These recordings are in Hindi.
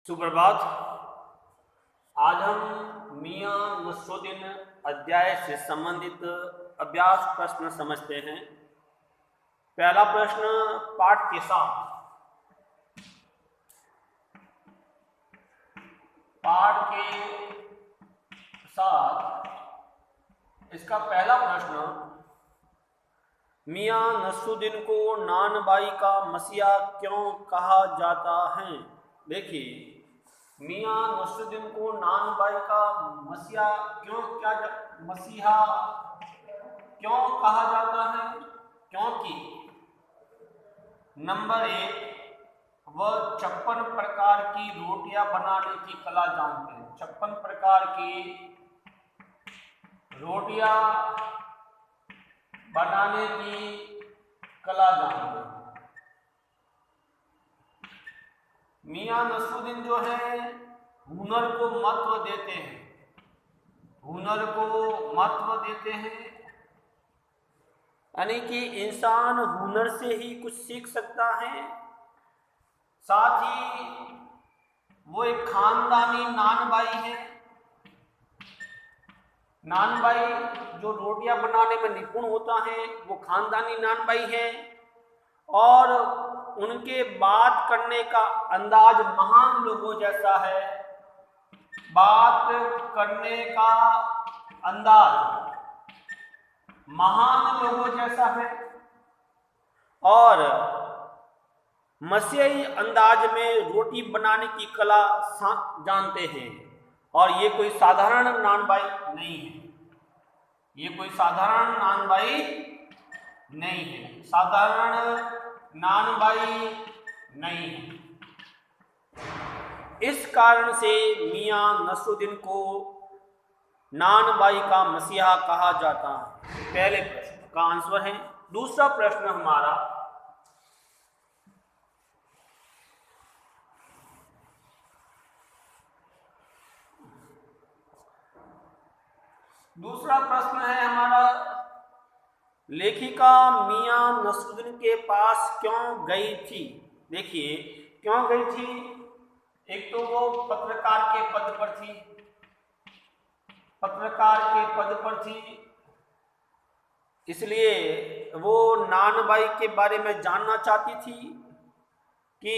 सुप्रभात। आज हम मियां नसरुद्दीन अध्याय से संबंधित अभ्यास प्रश्न समझते हैं। पहला प्रश्न पाठ के साथ। इसका पहला प्रश्न, मियां नसरुद्दीन को नानबाई का मसीहा क्यों कहा जाता है? देखिए, मियां नसरुद्दीन को नानबाई का मसीहा क्यों कहा जाता है? क्योंकि नंबर 1, वह 56 प्रकार की रोटियां बनाने की कला जानते हैं। 56 प्रकार की रोटियां बनाने की कला जानते हैं। मियां नसरुद्दीन जो है हुनर को महत्व देते हैं, यानी कि इंसान हुनर से ही कुछ सीख सकता है। साथ ही वो एक खानदानी नानबाई है। नानबाई जो रोटियां बनाने में निपुण होता है वो खानदानी नानबाई है, और उनके बात करने का अंदाज महान लोगों जैसा है। बात करने का अंदाज महान लोगों जैसा है और मसीही अंदाज में रोटी बनाने की कला जानते हैं। और ये कोई साधारण नानबाई नहीं है। इस कारण से मियां नसरुद्दीन को नानबाई का मसीहा कहा जाता है। पहले प्रश्न का आंसर है। दूसरा प्रश्न हमारा, लेखिका मियां नसरुद्दीन के पास क्यों गई थी? देखिए, क्यों गई थी? एक तो वो पत्रकार के पद पर थी, इसलिए वो नानबाई के बारे में जानना चाहती थी कि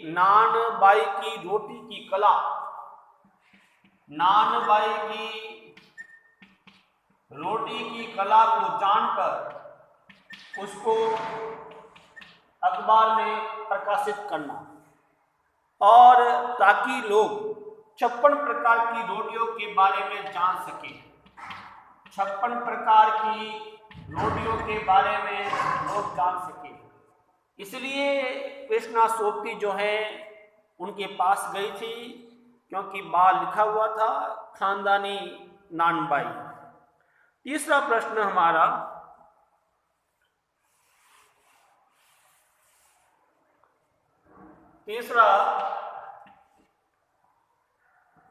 नानबाई की रोटी की कला, को जानकर उसको अखबार में प्रकाशित करना, और ताकि लोग 56 प्रकार की रोटियों के बारे में जान सके। 56 प्रकार की रोटियों के बारे में लोग जान सके, इसलिए कृष्णा सोपती जो है उनके पास गई थी, क्योंकि बाहर लिखा हुआ था खानदानी नानबाई। तीसरा प्रश्न हमारा,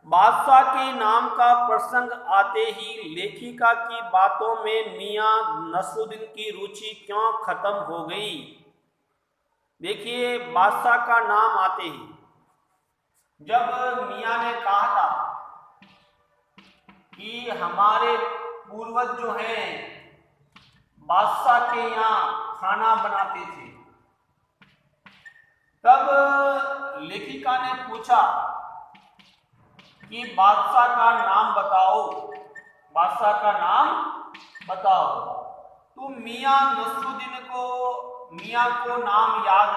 बादशाह के नाम का प्रसंग आते ही लेखिका की बातों में मियां नसरुद्दीन की रुचि क्यों खत्म हो गई? देखिए, बादशाह का नाम आते ही जब मियां ने कहा था कि हमारे पूर्वज जो हैं बादशाह के यहाँ खाना बनाते थे, तब लेखिका ने पूछा कि बादशाह का नाम बताओ। तो मियां नसरुद्दीन को नाम याद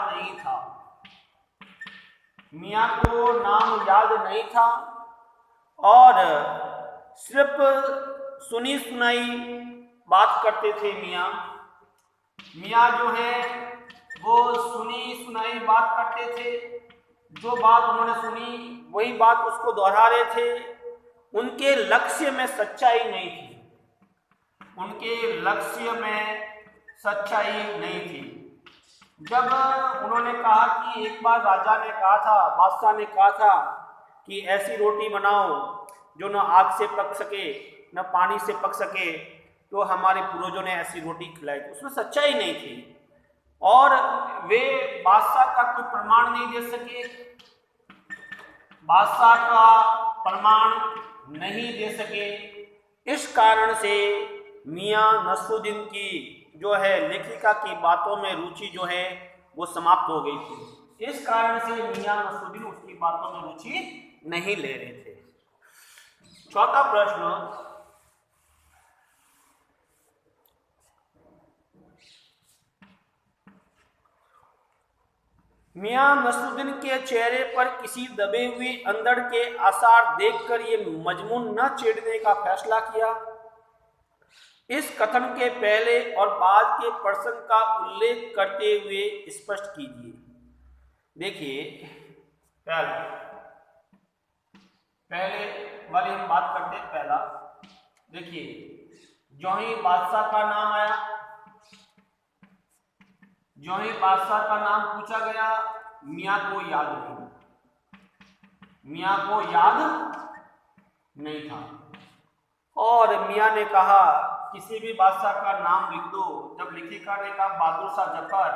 नहीं था, और सिर्फ सुनी सुनाई बात करते थे। मियां जो है वो सुनी सुनाई बात करते थे। जो बात उन्होंने सुनी वही बात उसको दोहरा रहे थे। उनके लक्ष्य में सच्चाई नहीं थी। जब उन्होंने कहा कि एक बार बादशाह ने कहा था कि ऐसी रोटी बनाओ जो न आग से पक सके न पानी से पक सके, तो हमारे पूर्वजों ने ऐसी रोटी खिलाई थी, उसमें सच्चाई नहीं थी, और वे बादशाह का कोई प्रमाण नहीं दे सके। बादशाह का प्रमाण नहीं दे सके। इस कारण से मियां नसरुद्दीन की जो है लेखिका की बातों में रुचि जो है वो समाप्त हो गई थी। इस कारण से मियां नसरुद्दीन उसकी बातों में रुचि नहीं ले रहे थे। चौथा प्रश्न, मियां नसरुद्दीन के चेहरे पर किसी दबे हुए अंधड़ के आसार देखकर ये मजमून न छेड़ने का फैसला किया। इस कथन के पहले और बाद के प्रसंग का उल्लेख करते हुए स्पष्ट कीजिए। देखिए पहले वाली हम बात करते हैं। पहला देखिए, जो ही बादशाह का नाम आया, जो ही बादशाह का नाम पूछा गया, मियां को याद नहीं था और मियां ने कहा किसी भी बादशाह का नाम लिख दो। जब लेखिका ने कहा बहादुर शाह जफर,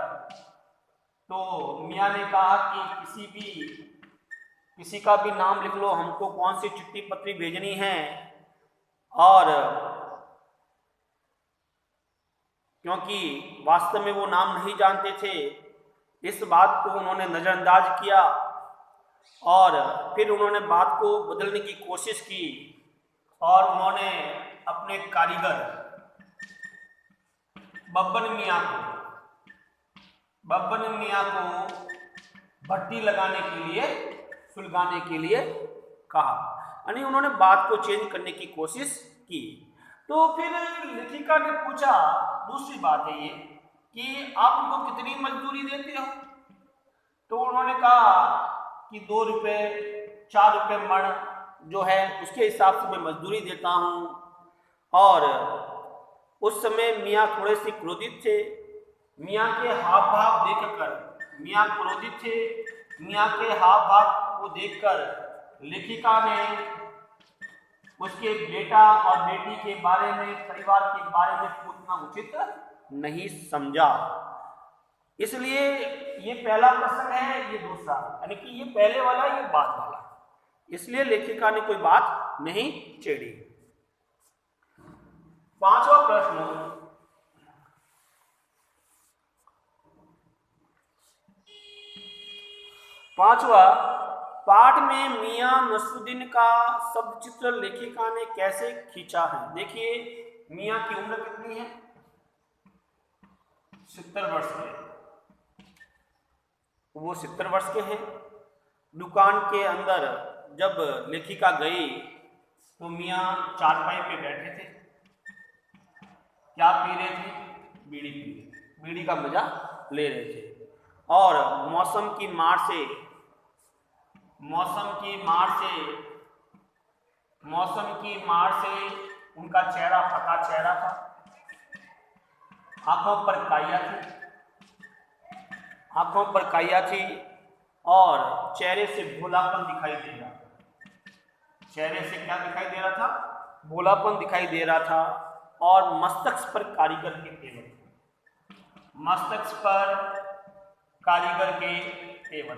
तो मियां ने कहा कि किसी का भी नाम लिख लो, हमको कौन सी चिट्ठी पत्री भेजनी है। और क्योंकि वास्तव में वो नाम नहीं जानते थे, इस बात को उन्होंने नज़रअंदाज किया और फिर उन्होंने बात को बदलने की कोशिश की और उन्होंने अपने कारीगर बब्बन मियाँ को भट्टी लगाने के लिए, सुलगाने के लिए कहा, यानी उन्होंने बात को चेंज करने की कोशिश की। तो फिर लेखिका ने पूछा, दूसरी बात है ये कि आप उनको कितनी मजदूरी देते हो? तो उन्होंने कहा कि 2 रुपये 4 रुपये मण जो है उसके हिसाब से मैं मजदूरी देता हूँ। और उस समय मियाँ थोड़े से क्रोधित थे। मियाँ के हाव भाव देखकर मियाँ क्रोधित थे। मियाँ के हाव भाव को देखकर लेखिका ने उसके बेटा और बेटी के बारे में, परिवार के बारे में पूछना उचित नहीं समझा। इसलिए ये पहला प्रश्न है, ये दूसरा, यानी कि ये पहले वाला, ये बाद वाला, इसलिए लेखिका ने कोई बात नहीं छेड़ी। पांचवा प्रश्न, पाठ में मियां नसरुद्दीन का शब्द चित्र लेखिका ने कैसे खींचा है? देखिए, मियां की उम्र कितनी है? 70 वर्ष के। वो 70 वर्ष के हैं। दुकान के अंदर जब लेखिका गई तो मियां चारपाई पे बैठे थे। क्या पी रहे थे? बीड़ी का मजा ले रहे थे। और मौसम की मार से उनका चेहरा पका चेहरा था। आंखों पर काया थी और चेहरे से भोलापन दिखाई दे रहा था। चेहरे से क्या दिखाई दे रहा था? भोलापन दिखाई दे रहा था। और मस्तक पर कारीगर के तेवर,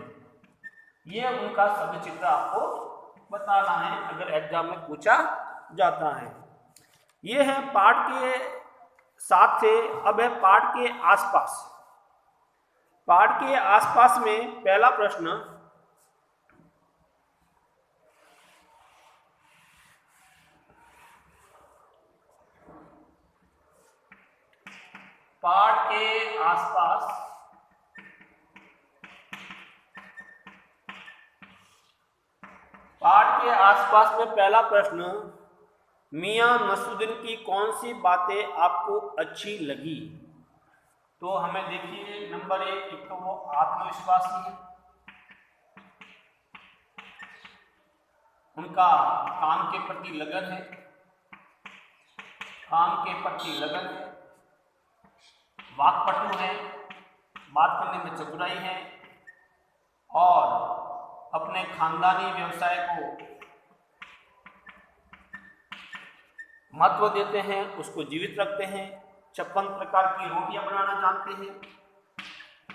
ये उनका शब्द चित्र आपको बताना है अगर एग्जाम में पूछा जाता है। ये है पाठ के साथ थे। अब है पाठ के आसपास। पाठ के आसपास में पहला प्रश्न, पाठ के आसपास में पहला प्रश्न, मियां नसरुद्दीन की कौन सी बातें आपको अच्छी लगी? तो हमें देखिए, नंबर 1, एक तो वो आत्मविश्वासी है, उनका काम के प्रति लगन है, वाक्पटु है, बात करने में चतुराई है और अपने खानदानी व्यवसाय को महत्व देते हैं, उसको जीवित रखते हैं। 56 प्रकार की रोटियां बनाना जानते हैं।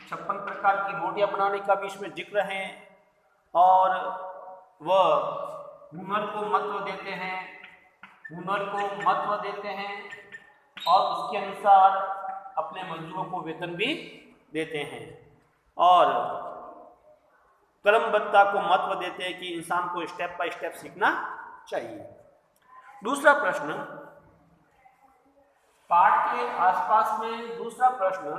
56 प्रकार की रोटियां बनाने का भी इसमें जिक्र है। और वह हुनर को महत्व देते हैं, हुनर को महत्व देते हैं और उसके अनुसार अपने मजदूरों को वेतन भी देते हैं और क्रमबद्धता को महत्व देते हैं कि इंसान को स्टेप बाय स्टेप सीखना चाहिए। दूसरा प्रश्न, पाठ के आसपास में दूसरा प्रश्न,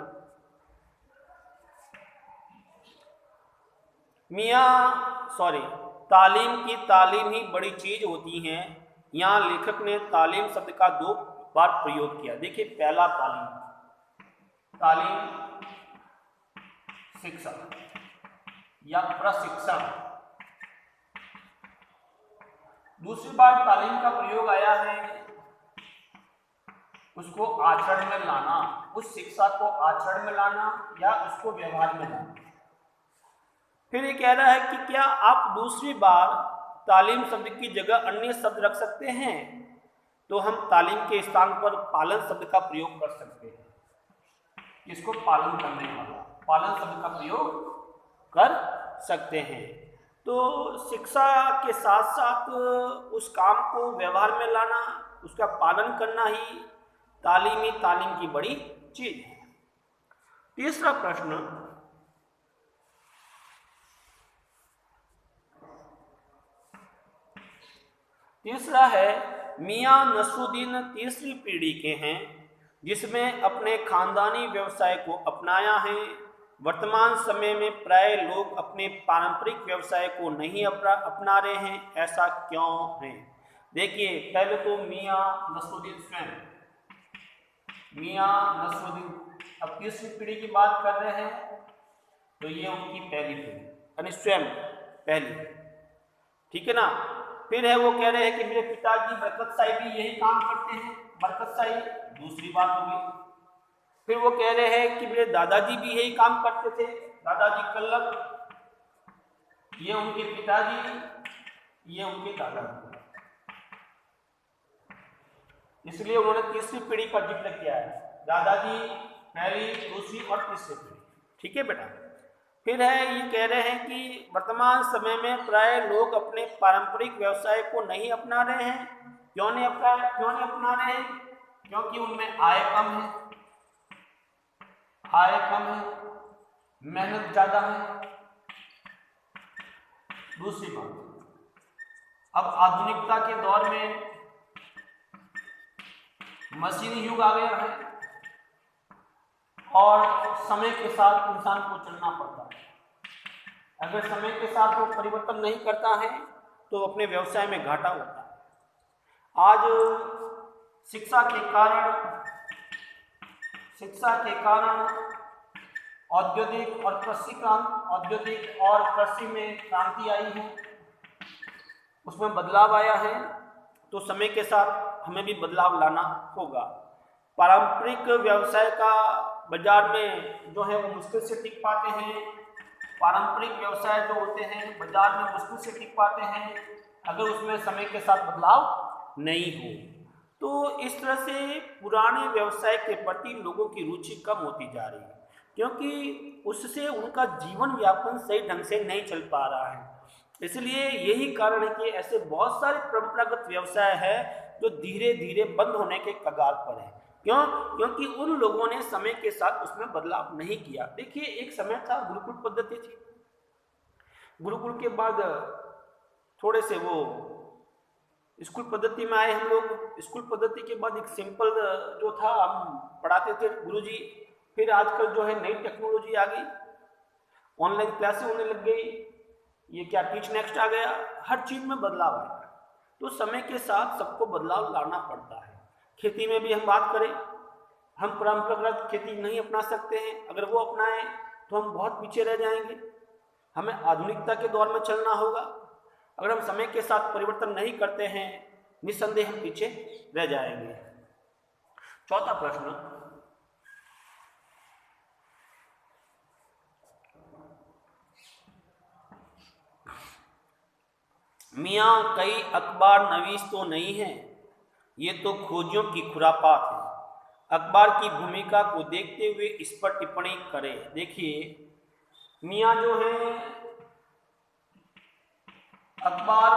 तालीम की तालीम ही बड़ी चीज होती है। यहाँ लेखक ने तालीम शब्द का 2 बार प्रयोग किया। देखिए, पहला तालीम शिक्षा या प्रशिक्षण, दूसरी बार तालीम का प्रयोग आया है उसको आचरण में लाना, उस शिक्षा को आचरण में लाना या उसको व्यवहार में लाना। फिर ये कह रहा है कि क्या आप दूसरी बार तालीम शब्द की जगह अन्य शब्द रख सकते हैं, तो हम तालीम के स्थान पर पालन शब्द का प्रयोग कर सकते हैं। इसको पालन करने वाला, पालन शब्द का प्रयोग कर सकते हैं। तो शिक्षा के साथ साथ उस काम को व्यवहार में लाना, उसका पालन करना ही तालीम की बड़ी चीज है। तीसरा प्रश्न, तीसरा है मियां नसरुद्दीन तीसरी पीढ़ी के हैं जिसमें अपने खानदानी व्यवसाय को अपनाया है। वर्तमान समय में प्राय लोग अपने पारंपरिक व्यवसाय को नहीं अपना रहे हैं, ऐसा क्यों है? देखिए, पहले तो मियां नसरुद्दीन स्वयं, मियां नसरुद्दीन अब तीसरी पीढ़ी की बात कर रहे हैं तो ये उनकी पहली पीढ़ी यानी स्वयं पहली, ठीक है ना। फिर है वो कह रहे हैं कि मेरे पिताजी बरकत साई भी यही काम करते हैं, बरकत साई दूसरी बात होगी। फिर वो कह रहे हैं कि मेरे दादाजी भी यही काम करते थे, दादाजी कल्लक, ये उनके पिताजी, ये उनके दादाजी, इसलिए उन्होंने तीसरी पीढ़ी का जिक्र किया है। दादाजी पहली, दूसरी और तीसरी पीढ़ी, ठीक है बेटा। फिर है ये कह रहे हैं कि वर्तमान समय में प्राय लोग अपने पारंपरिक व्यवसाय को नहीं अपना रहे हैं। क्यों नहीं अपना रहे हैं? क्योंकि उनमें आय कम है, मेहनत ज्यादा है। दूसरी बात, अब आधुनिकता के दौर में मशीनी युग आ गया है और समय के साथ इंसान को चलना पड़ता है। अगर समय के साथ वो परिवर्तन नहीं करता है तो अपने व्यवसाय में घाटा होता है। आज शिक्षा के कारण औद्योगिक और कृषि में क्रांति आई है, उसमें बदलाव आया है, तो समय के साथ हमें भी बदलाव लाना होगा। पारंपरिक व्यवसाय का बाजार में जो है वो मुश्किल से टिक पाते हैं, पारंपरिक व्यवसाय जो होते हैं बाजार में मुश्किल से टिक पाते हैं अगर उसमें समय के साथ बदलाव नहीं हो। तो इस तरह से पुराने व्यवसाय के प्रति लोगों की रुचि कम होती जा रही है, क्योंकि उससे उनका जीवन यापन सही ढंग से नहीं चल पा रहा है। इसलिए यही कारण है कि ऐसे बहुत सारे परंपरागत व्यवसाय है जो धीरे धीरे बंद होने के कगार पर है। क्यों? क्योंकि उन लोगों ने समय के साथ उसमें बदलाव नहीं किया। देखिए, एक समय था गुरुकुल पद्धति थी, गुरुकुल के बाद थोड़े से वो स्कूल पद्धति में आए हम लोग। स्कूल पद्धति के बाद एक सिंपल जो था हम पढ़ाते थे गुरुजी, फिर आजकल जो है नई टेक्नोलॉजी आ गई, ऑनलाइन क्लासें होने लग गई, ये क्या टीच नेक्स्ट आ गया, हर चीज में बदलाव आया। तो समय के साथ सबको बदलाव लाना पड़ता है। खेती में भी हम बात करें, हम परंपरागत खेती नहीं अपना सकते हैं, अगर वो अपनाएं तो हम बहुत पीछे रह जाएंगे। हमें आधुनिकता के दौर में चलना होगा। अगर हम समय के साथ परिवर्तन नहीं करते हैं, निस्संदेह हम पीछे रह जाएंगे। चौथा प्रश्न, मियाँ कई अखबार नवीस तो नहीं है, ये तो खोजियों की खुरापात है। अखबार की भूमिका को देखते हुए इस पर टिप्पणी करें। देखिए, मियाँ जो है अखबार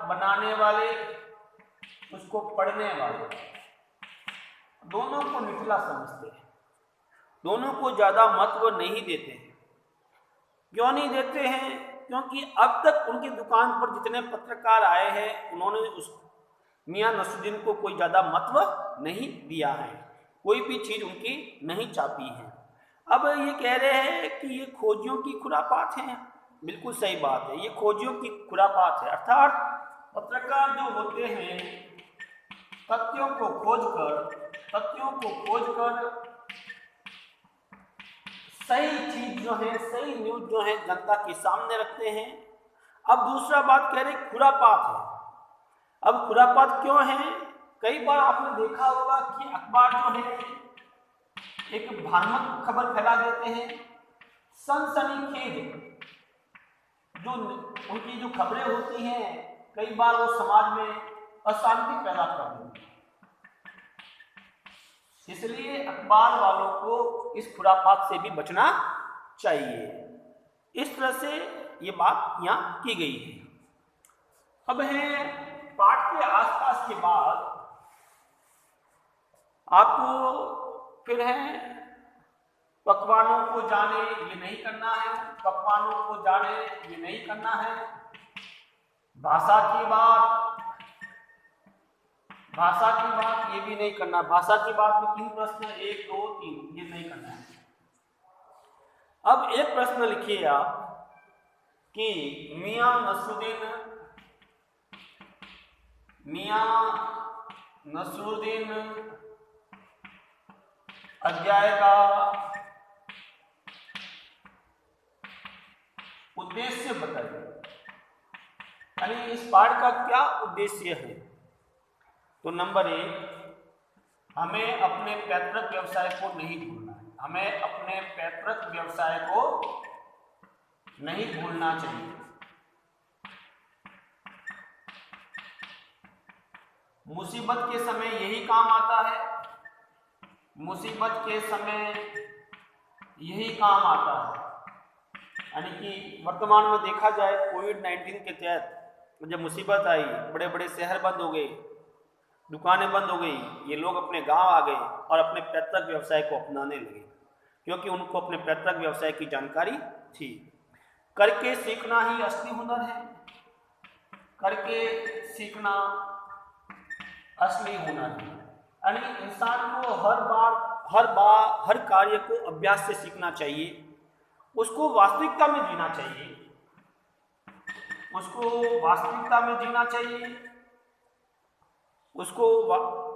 बनाने वाले, उसको पढ़ने वाले, दोनों को निचला समझते हैं, दोनों को ज़्यादा महत्व नहीं देते हैं। क्यों नहीं देते हैं? क्योंकि अब तक उनकी दुकान पर जितने पत्रकार आए हैं उन्होंने उस मियां नसरुद्दीन को कोई ज़्यादा महत्व नहीं दिया है, कोई भी चीज़ उनकी नहीं छापी है। अब ये कह रहे हैं कि ये खोजियों की खुरापात हैं। बिल्कुल सही बात है, ये खोजियों की खुरापात है। अर्थात पत्रकार जो होते हैं तथ्यों को खोजकर सही चीज जो है, सही न्यूज जो है जनता के सामने रखते हैं। अब दूसरा बात कह रहे खुरापात है। अब खुरापात क्यों है? कई बार आपने देखा होगा कि अखबार जो है एक भ्रामक खबर फैला देते हैं, सनसनीखेज जो उनकी जो खबरें होती हैं कई बार वो समाज में अशांति पैदा कर देती है। इसलिए अखबार वालों को इस खुरापात से भी बचना चाहिए। इस तरह से ये बात यहाँ की गई है। अब है पाठ के आसपास के बाद आपको फिर है पकवानों को जाने ये नहीं करना है, पकवानों को जाने ये नहीं करना है। भाषा की बात ये भी नहीं करना। भाषा की बात में 3 प्रश्न, 1, 2, 3 ये नहीं करना है। अब एक प्रश्न लिखिए आप कि मियां नसरुद्दीन अध्याय का उद्देश्य बताइए, यानी इस पाठ का क्या उद्देश्य है। तो नंबर 1, हमें अपने पैतृक व्यवसाय को नहीं भूलना है। हमें अपने पैतृक व्यवसाय को नहीं भूलना चाहिए। मुसीबत के समय यही काम आता है, मुसीबत के समय यही काम आता है। यानी कि वर्तमान में देखा जाए कोविड-19 के तहत जब मुसीबत आई, बड़े बड़े शहर बंद हो गए, दुकानें बंद हो गई, ये लोग अपने गांव आ गए और अपने पैतृक व्यवसाय को अपनाने लगे, क्योंकि उनको अपने पैतृक व्यवसाय की जानकारी थी। करके सीखना ही असली हुनर है, करके सीखना असली हुनर है। यानी इंसान को हर कार्य को अभ्यास से सीखना चाहिए, उसको वास्तविकता में जीना चाहिए, उसको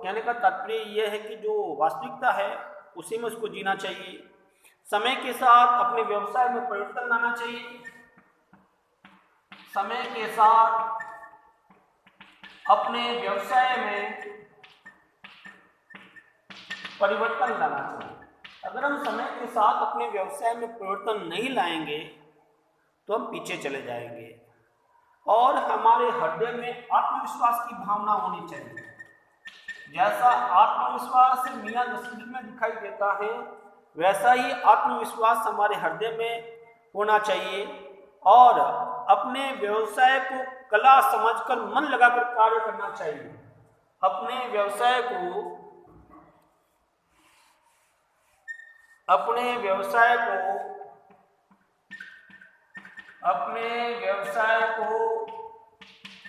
कहने का तात्पर्य यह है कि जो वास्तविकता है उसी में उसको जीना चाहिए। समय के साथ अपने व्यवसाय में परिवर्तन लाना चाहिए, समय के साथ अपने व्यवसाय में परिवर्तन लाना चाहिए। अगर हम समय के साथ अपने व्यवसाय में परिवर्तन नहीं लाएंगे तो हम पीछे चले जाएंगे। और हमारे हृदय में आत्मविश्वास की भावना होनी चाहिए। जैसा आत्मविश्वास मियां नसरुद्दीन में दिखाई देता है, वैसा ही आत्मविश्वास हमारे हृदय में होना चाहिए और अपने व्यवसाय को कला समझकर मन लगाकर कार्य करना चाहिए। अपने व्यवसाय को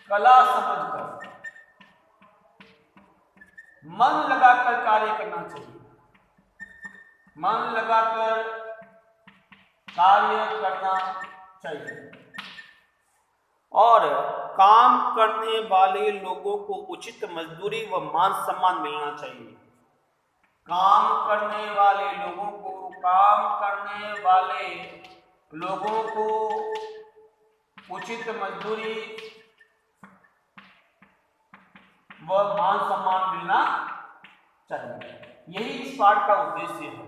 कला समझकर मन लगाकर कार्य करना चाहिए, मन लगाकर कार्य करना चाहिए। और काम करने वाले लोगों को उचित मजदूरी व मान सम्मान मिलना चाहिए। काम करने वाले लोगों को उचित मजदूरी व मान सम्मान मिलना चाहिए। यही इस पाठ का उद्देश्य है,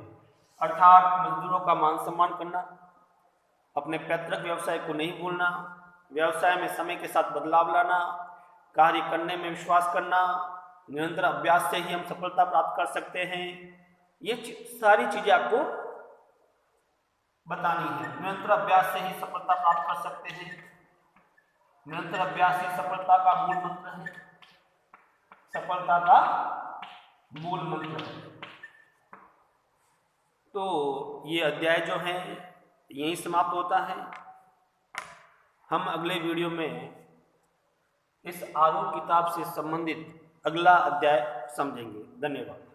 अर्थात मजदूरों का मान सम्मान करना, अपने पैतृक व्यवसाय को नहीं भूलना, व्यवसाय में समय के साथ बदलाव लाना, कार्य करने में विश्वास करना, निरंतर अभ्यास से ही हम सफलता प्राप्त कर सकते हैं। ये सारी चीजें आपको बतानी है। निरंतर अभ्यास से ही सफलता प्राप्त कर सकते हैं। निरंतर अभ्यास ही सफलता का मूल मंत्र है। सफलता का मूल मंत्र है। तो ये अध्याय जो है यहीं समाप्त होता है। हम अगले वीडियो में इस आरोह किताब से संबंधित अगला अध्याय समझेंगे। धन्यवाद।